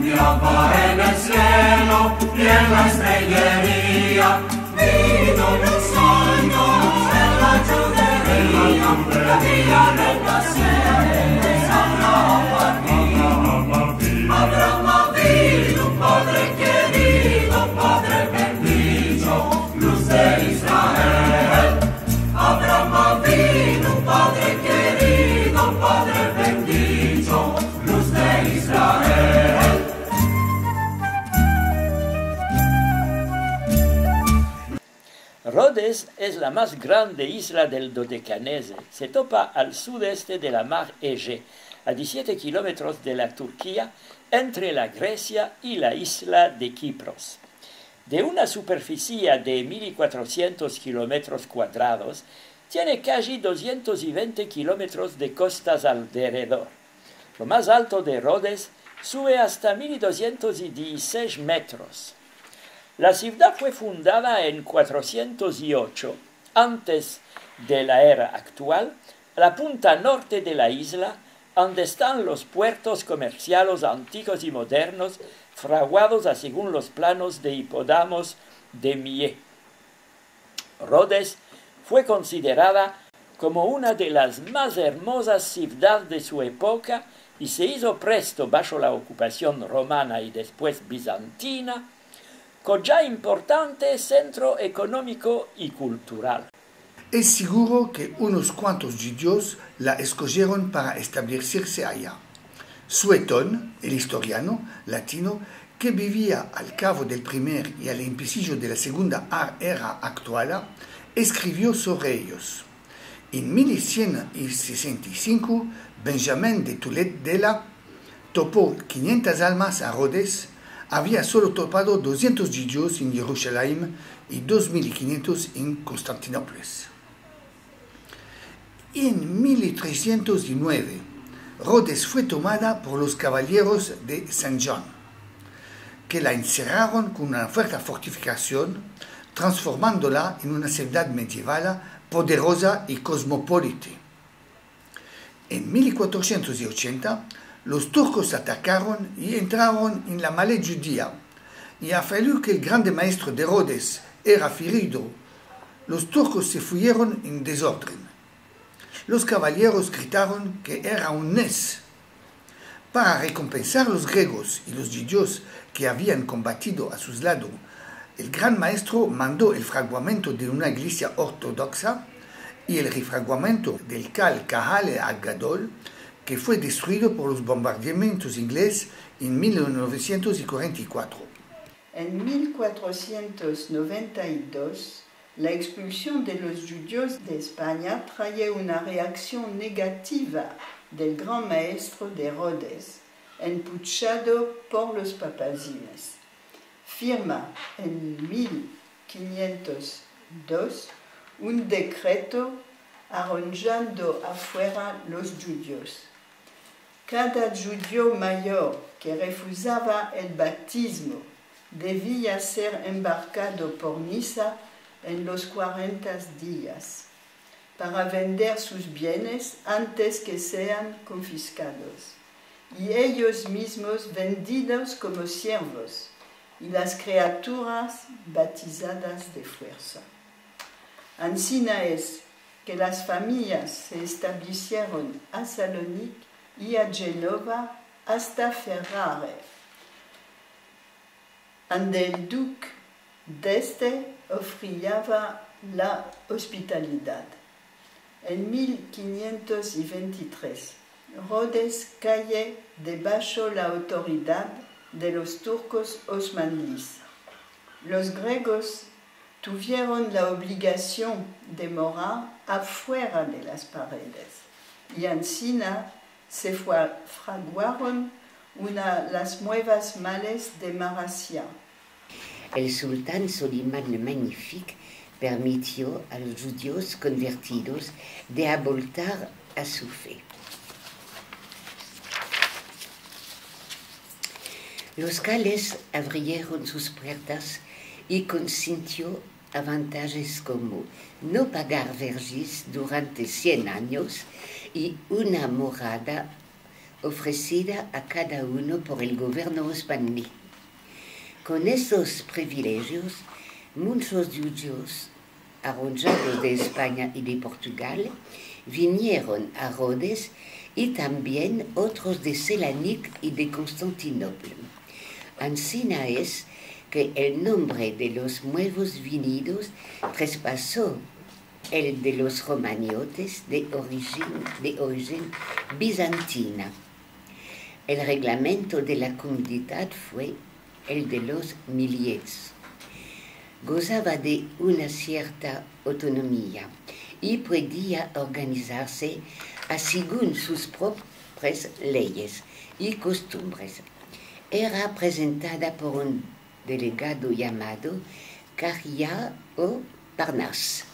miraba en el cielo y en la estrellería, vino los años de la judería, la vía del placer, Abraham vino, Padre querido, Padre bendito, luz de Israel. Abraham vino, Padre querido, Padre bendito, luz de Israel. Rhodes es la más grande isla del Dodecanese. Se topa al sudeste de la mar Egeo, a 17 kilómetros de la Turquía, entre la Grecia y la isla de Quipros. De una superficie de 1.400 kilómetros cuadrados, tiene casi 220 kilómetros de costas alrededor. Lo más alto de Rhodes sube hasta 1.216 metros. La ciudad fue fundada en 408, antes de la era actual, a la punta norte de la isla, donde están los puertos comerciales antiguos y modernos, fraguados según los planos de Hipódamos de Mié. Rhodes fue considerada como una de las más hermosas ciudades de su época y se hizo presto bajo la ocupación romana y después bizantina, con ya importante centro económico y cultural. Es seguro que unos cuantos judíos la escogieron para establecerse allá. Suetón, el historiano latino que vivía al cabo del primer y al principio de la segunda era actual, escribió sobre ellos. En 1165, Benjamín de Tuletdela topó 500 almas a Rhodes. Había solo topado 200 judíos en Jerusalén y 2.500 en Constantinopla. En 1309, Rhodes fue tomada por los caballeros de Saint John, que la encerraron con una fuerte fortificación, transformándola en una ciudad medieval poderosa y cosmopolita. En 1480, los turcos atacaron y entraron en la Malé judía, y a fallu que el grande maestro de Rhodes era ferido, los turcos se fueron en desorden. Los caballeros gritaron que era un nes. Para recompensar a los griegos y los judíos que habían combatido a sus lados, el gran maestro mandó el fraguamiento de una iglesia ortodoxa y el refraguamiento del Cal Kahal Agadol, que fue destruido por los bombardeamientos ingleses en 1944. En 1492, la expulsión de los judíos de España trae una reacción negativa del gran maestro de Rhodes, empuchado por los papazines. Firma en 1502 un decreto arrojando afuera los judíos. Cada judío mayor que refusaba el bautismo debía ser embarcado por Niza en los 40 días para vender sus bienes antes que sean confiscados, y ellos mismos vendidos como siervos, y las criaturas bautizadas de fuerza. Ansina es que las familias se establecieron a Salónica y a Génova hasta Ferrara, donde el duque d'Este ofrecía la hospitalidad. En 1523, Rhodes cae debajo la autoridad de los turcos osmaníes. Los griegos tuvieron la obligación de morar afuera de las paredes, y encima se fraguaron las nuevas males de Maracía. El sultán Solimán el Magnifique permitió a los judíos convertidos de voltar a su fe. Los cales abrieron sus puertas y consintió avantajes como no pagar vergis durante 100 años y una morada ofrecida a cada uno por el gobierno español. Con esos privilegios, muchos judíos arrojados de España y de Portugal vinieron a Rhodes y también otros de Selanik y de Constantinopla. Así es que el nombre de los nuevos venidos traspasó el de los romaniotes de origen bizantina. El reglamento de la comunidad fue el de los Millets. Gozaba de una cierta autonomía y podía organizarse según sus propias leyes y costumbres. Era presentada por un delegado llamado Caria o Parnas.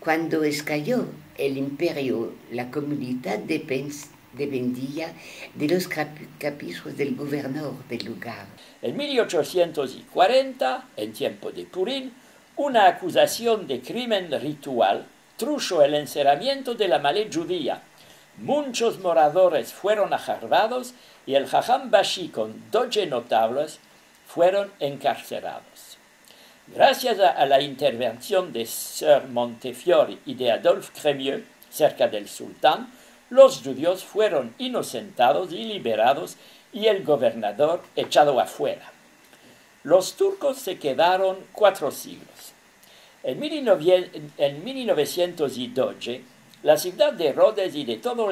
Cuando escalló el imperio, la comunidad dependía de los caprichos del gobernador del lugar. En 1840, en tiempo de Purín, una acusación de crimen ritual trujo el encerramiento de la malé judía. Muchos moradores fueron agarrados y el Jajam Bashi con 12 notables fueron encarcelados. Gracias a la intervención de Sir Montefiore y de Adolphe Crémieux, cerca del sultán, los judíos fueron inocentados y liberados y el gobernador echado afuera. Los turcos se quedaron 4 siglos. En 1912, la ciudad de Rhodes y de todo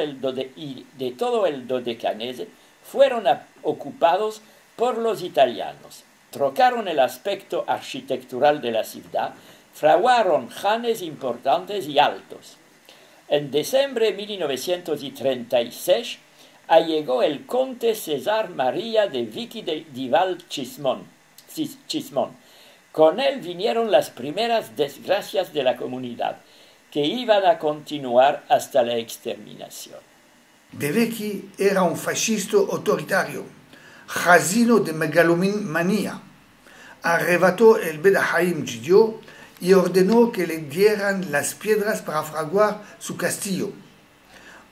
el Dodecanese fueron ocupados por los italianos. Trocaron el aspecto arquitectural de la ciudad, fraguaron janes importantes y altos. En diciembre de 1936 llegó el conde César María de Vicky di Val Cismon. Con él vinieron las primeras desgracias de la comunidad, que iban a continuar hasta la exterminación. De Vicky era un fascista autoritario, jasino de megalomanía. Arrebató el Bedahaim judío y ordenó que le dieran las piedras para fraguar su castillo.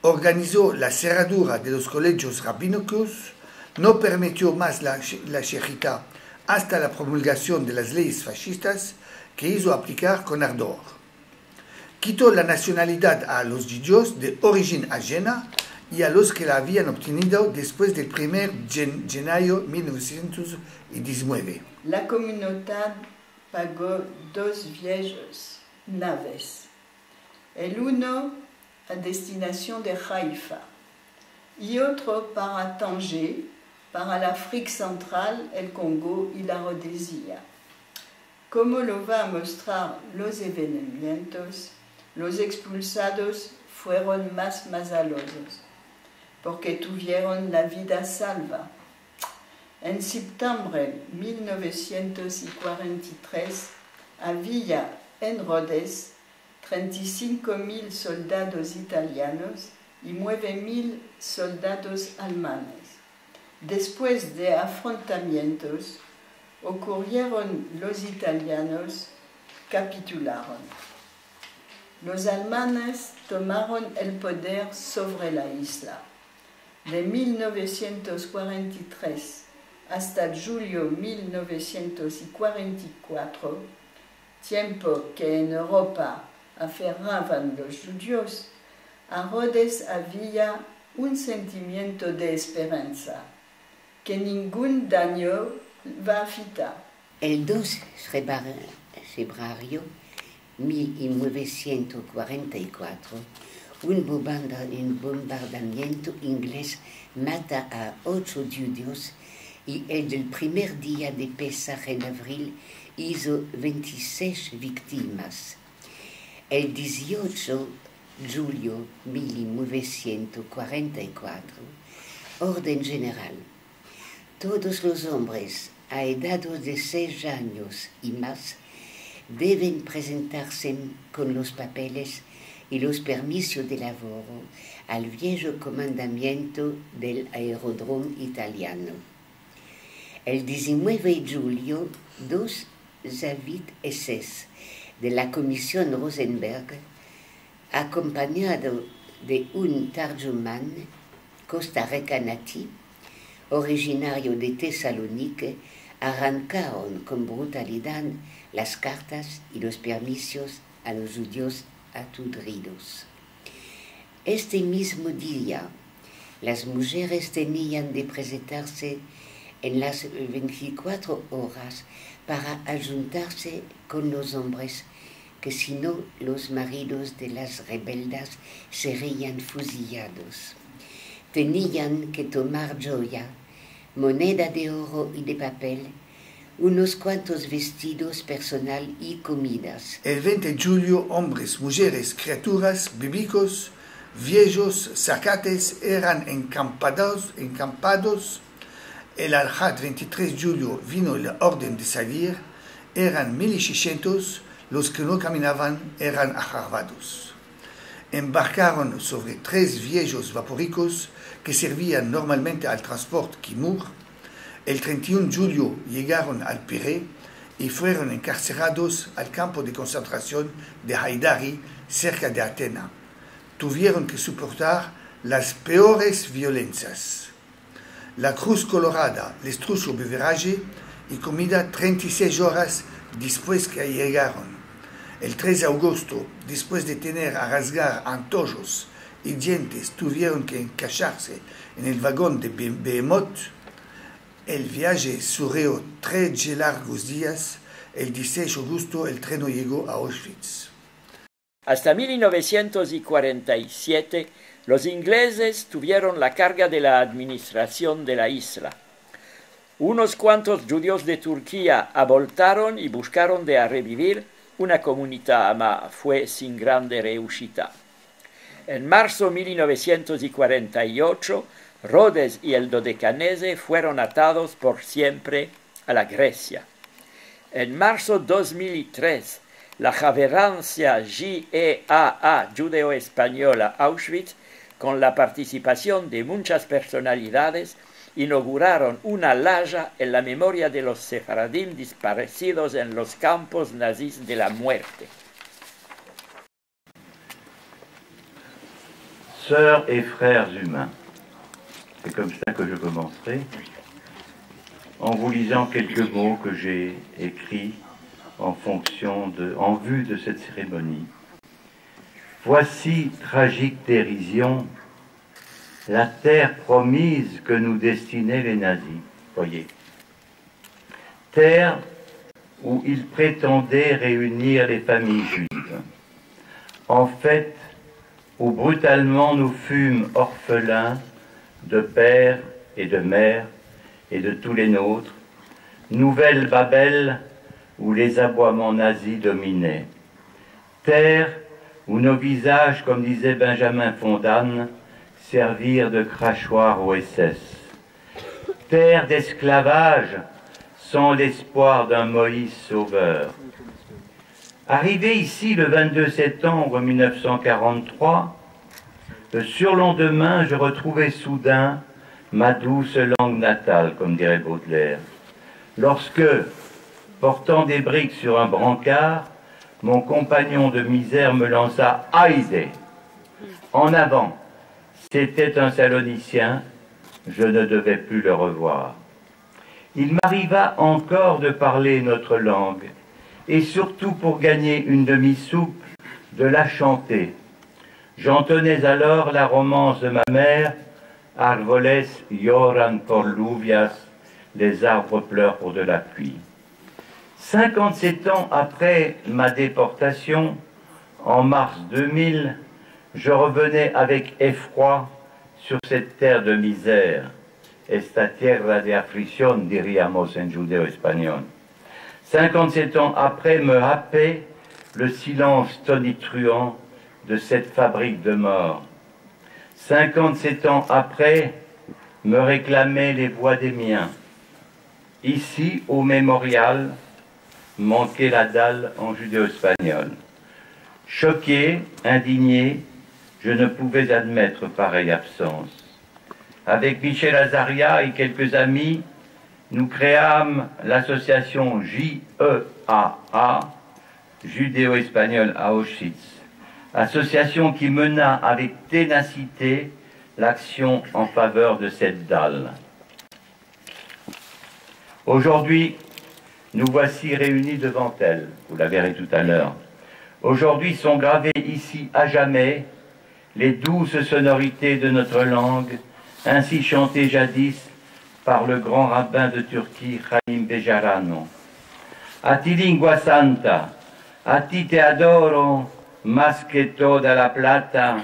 Organizó la cerradura de los colegios rabínicos, no permitió más la shechita hasta la promulgación de las leyes fascistas que hizo aplicar con ardor. Quitó la nacionalidad a los judíos de origen ajena y a los que la habían obtenido después del 1 de enero de 1919. La comunidad pagó 2 viejas naves, el uno a destinación de Haïfa y otro para Tanger, para la África Central, el Congo y la Rhodesia. Como lo va a mostrar los eventos, los expulsados fueron más malosos, porque tuvieron la vida salva. En septiembre de 1943 había en Rhodes 35.000 soldados italianos y 9.000 soldados alemanes. Después de afrontamientos, ocurrieron los italianos capitularon. Los alemanes tomaron el poder sobre la isla. De 1943 hasta julio de 1944, tiempo que en Europa aferraban los judíos, a Rhodes había un sentimiento de esperanza, que ningún daño va a evitar. El 2 de febrero de 1944, un bombardamiento inglés mata a 8 judíos y el del primer día de Pesaj en abril hizo 26 víctimas. El 18 de julio de 1944, orden general. Todos los hombres a edad de 6 años y más deben presentarse con los papeles y los permisos de laboro al viejo comandamiento del aeródromo italiano. El 19 de julio, 2 David SS de la Comisión Rosenberg, acompañado de un tarjumán, Costa Recanati, originario de Tesalonique, arrancaron con brutalidad las cartas y los permisos a los judíos atudridos. Este mismo día, las mujeres tenían de presentarse en las 24 horas para ayuntarse con los hombres, que si no los maridos de las rebeldas serían fusilados. Tenían que tomar joya, moneda de oro y de papel, unos cuantos vestidos personal y comidas. El 20 de julio, hombres, mujeres, criaturas, bíblicos, viejos, zacates eran encampados. El Al-Had 23 de julio vino la orden de salir, eran 1600, los que no caminaban eran ajarvados. Embarcaron sobre 3 viejos vaporicos que servían normalmente al transporte Kimur. El 31 de julio llegaron al Pirée y fueron encarcelados al campo de concentración de Haidari, cerca de Atenas. Tuvieron que soportar las peores violencias. La Cruz Colorada les trujo beveraje y comida 36 horas después que llegaron. El 3 de agosto, después de tener a rasgar antojos y dientes, tuvieron que encajarse en el vagón de Behemoth. El viaje surgió 3 largos días. El 16 de agosto el tren llegó a Auschwitz. Hasta 1947, los ingleses tuvieron la carga de la administración de la isla. Unos cuantos judíos de Turquía abortaron y buscaron de revivir una comunidad, mas fue sin grande réussita. En marzo de 1948, Rhodes y el Dodecanese fueron atados por siempre a la Grecia. En marzo de 2003, la Javerancia JEAA judeo-española Auschwitz, con la participación de muchas personalidades, inauguraron una laya en la memoria de los sefaradim desaparecidos en los campos nazis de la muerte. Sœurs et frères humains, c'est comme ça que je commencerai, en vous lisant quelques mots que j'ai écrits en vue de cette cérémonie. Voici, tragique dérision, la terre promise que nous destinaient les nazis, voyez. Terre où ils prétendaient réunir les familles juives. En fait, où brutalement nous fûmes orphelins de père et de mère et de tous les nôtres, nouvelle Babel où les aboiements nazis dominaient. Terre où nos visages, comme disait Benjamin Fontaine, servirent de crachoir au SS. Terre d'esclavage sans l'espoir d'un Moïse sauveur. Arrivé ici le 22 septembre 1943, le surlendemain, je retrouvais soudain ma douce langue natale, comme dirait Baudelaire. Lorsque, portant des briques sur un brancard, mon compagnon de misère me lança « Haïdé !» En avant, c'était un Salonicien, je ne devais plus le revoir. Il m'arriva encore de parler notre langue, et surtout pour gagner une demi-soupe, de la chanter. J'entonnais alors la romance de ma mère, « Arvoles lloran por lluvias », les arbres pleurent pour de la pluie. 57 ans après ma déportation, en mars 2000, je revenais avec effroi sur cette terre de misère. Esta tierra de aflicción, diríamos en judéo-espagnol. 57 ans après me happait le silence tonitruant de cette fabrique de mort. 57 ans après me réclamaient les voix des miens. Ici, au mémorial, manquait la dalle en judéo-espagnol. Choqué, indigné, je ne pouvais admettre pareille absence. Avec Michel Azaria et quelques amis, nous créâmes l'association JEAA, Judéo-Espagnol à Auschwitz, association qui mena avec ténacité l'action en faveur de cette dalle. Aujourd'hui, nous voici réunis devant elle, vous la verrez tout à l'heure. Aujourd'hui sont gravées ici à jamais les douces sonorités de notre langue, ainsi chantées jadis par le grand rabbin de Turquie, Chaim Bejarano. A ti lingua santa, a ti te adoro, más que toda la plata,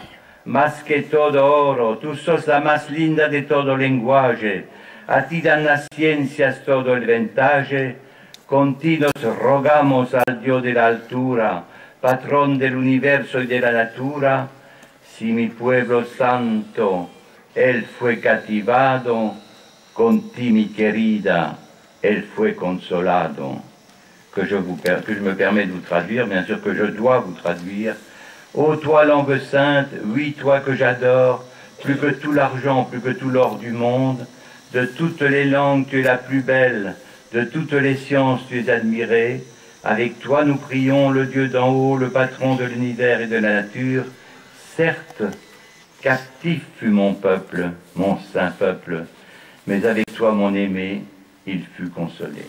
más que todo oro, tú sos la más linda de todo lenguaje, a ti dan las ciencias todo el ventaje, con ti nos rogamos al Dios de la altura, patrón del universo y de la natura, si mi pueblo santo, él fue cativado, con ti mi querida, él fue consolado. Que je me permets de vous traduire, bien sûr que je dois vous traduire. Ô toi langue sainte, oui toi que j'adore, plus que tout l'argent, plus que tout l'or du monde, de toutes les langues tu es la plus belle, de toutes les sciences tu es admirée. Avec toi nous prions le Dieu d'en haut, le patron de l'univers et de la nature. Certes, captif fut mon peuple, mon saint peuple, mais avec toi mon aimé, il fut consolé.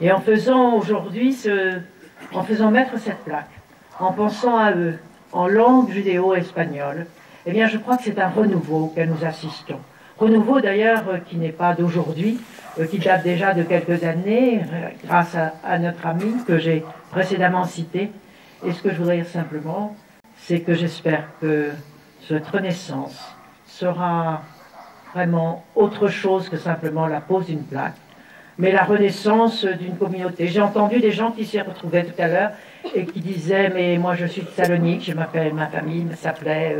Et en faisant aujourd'hui, en faisant mettre cette plaque, en pensant à eux, en langue judéo-espagnole, eh bien je crois que c'est un renouveau que nous assistons. Renouveau d'ailleurs qui n'est pas d'aujourd'hui, qui date déjà de quelques années, grâce à notre ami que j'ai précédemment cité. Et ce que je voudrais dire simplement, c'est que j'espère que cette renaissance sera vraiment autre chose que simplement la pose d'une plaque, mais la renaissance d'une communauté. J'ai entendu des gens qui s'y retrouvaient tout à l'heure et qui disaient « mais moi je suis de Salonique, ma famille s'appelait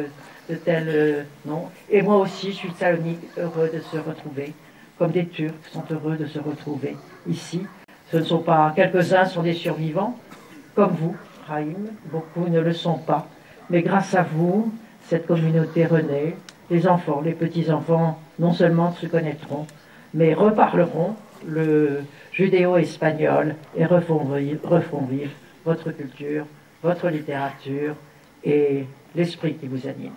de tel nom, et moi aussi je suis de Salonique, heureux de se retrouver, comme des Turcs sont heureux de se retrouver ici. Ce ne sont pas, quelques-uns sont des survivants, comme vous, Chaim, beaucoup ne le sont pas, mais grâce à vous, cette communauté renaît, les enfants, les petits-enfants, non seulement se connaîtront, mais reparleront le judéo-espagnol et refont vivre votre culture, votre littérature et l'esprit qui vous anime.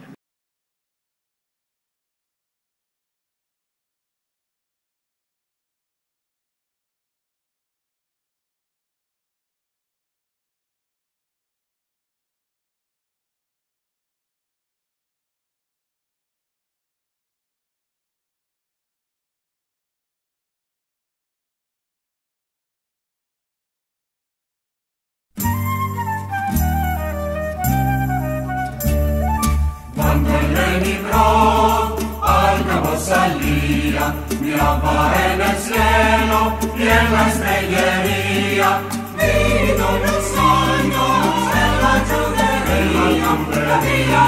Salía, miraba en el cielo y en la estrellería, vino los años de la chulería, la villa